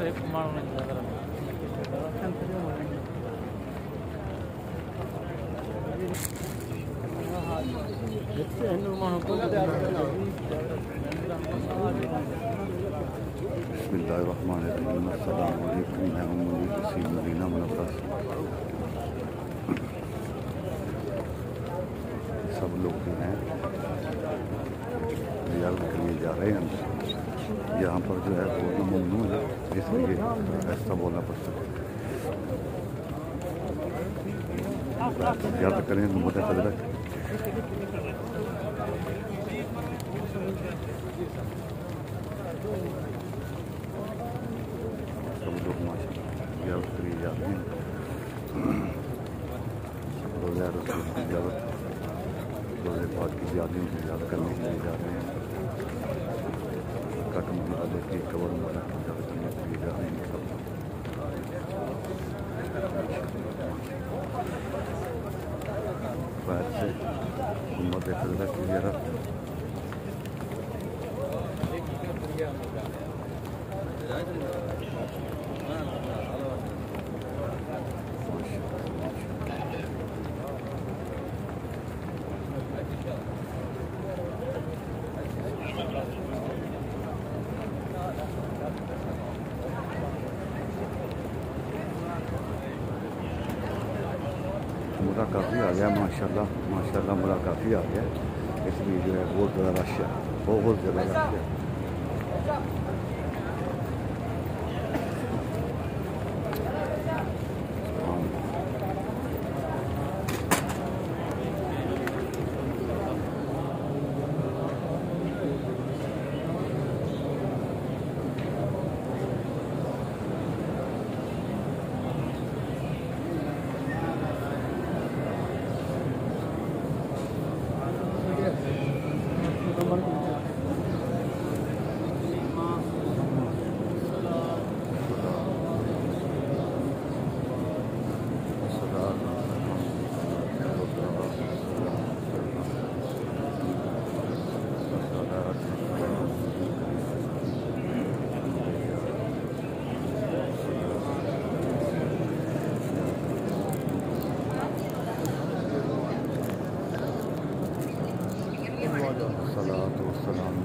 बिस्मिल्लाहिर्रहमानिर्रहीम। अस्सलाम वालेकुम। मैं मदीना मुनव्वरा से सब लोग जो हैं रियाद के लिए जा रहे हैं। यहाँ पर जो है बोलना ममनू है, इसलिए ऐसा बोलना पड़ता है। याद करें मुझे हजरत सब लोग माशाल्लाह याद के लिए जाते हैं। रोज़ा रसूल की इजाज़त, रोज़े पाक की याद करने के लिए जा रहे हैं। कट मुबारक की कबर मुबारक की याद करने के लिए जा रहे हैं। सब बैठ से उम्मत हज़रत की ज़ियारत मुरा काफ़ी आ गया माशाल्लाह माशाल्लाह। मुरा काफ़ी आ गया, इसलिए जो है बहुत ज़्यादा रश है, बहुत ज़्यादा रश है। सलातो वस्सलाम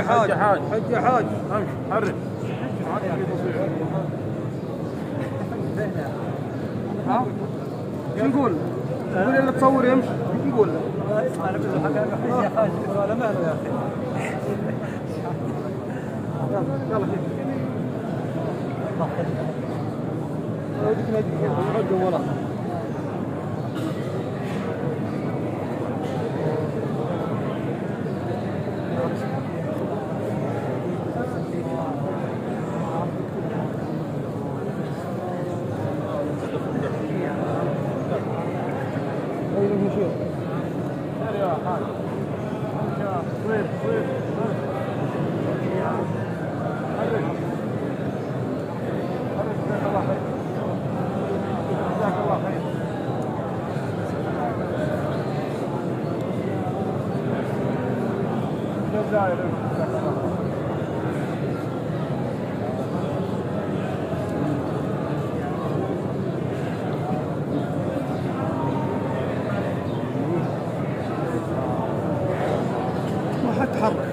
حاج حج حاج امشي حرك. ها شو نقول؟ نقول يلا تصور يمشي نقول اسمع نبي له حاجه حج يا حاج ولا ماله يا اخي. يلا يلا ما حتحرك.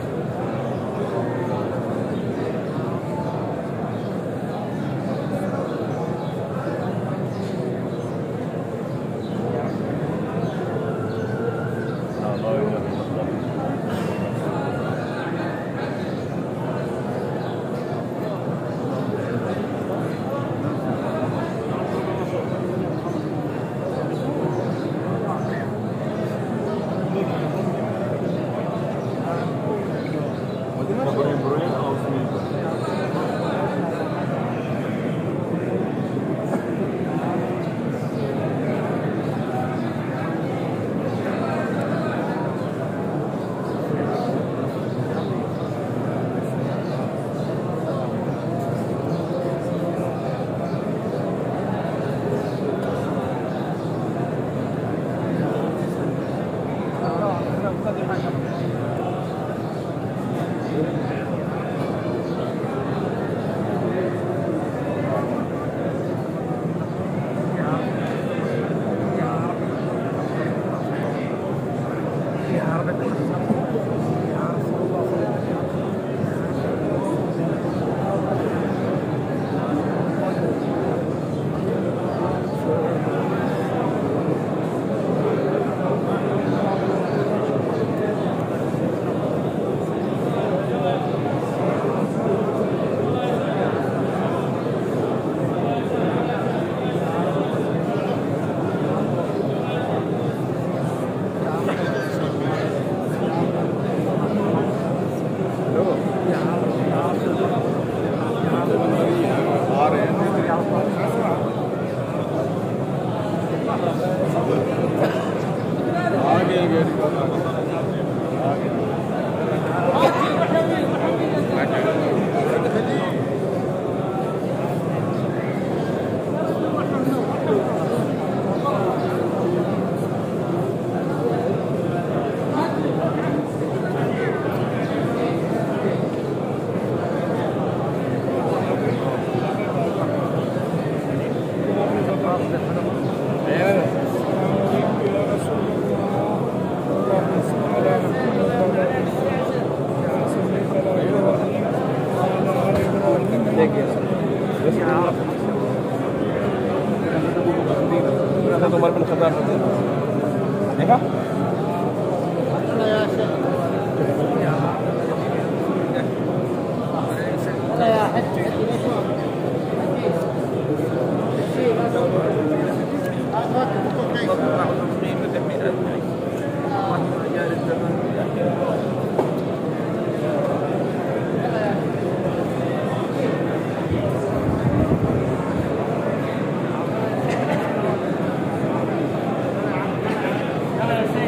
Gracias.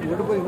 ഇങ്ങോട്ട് പോയി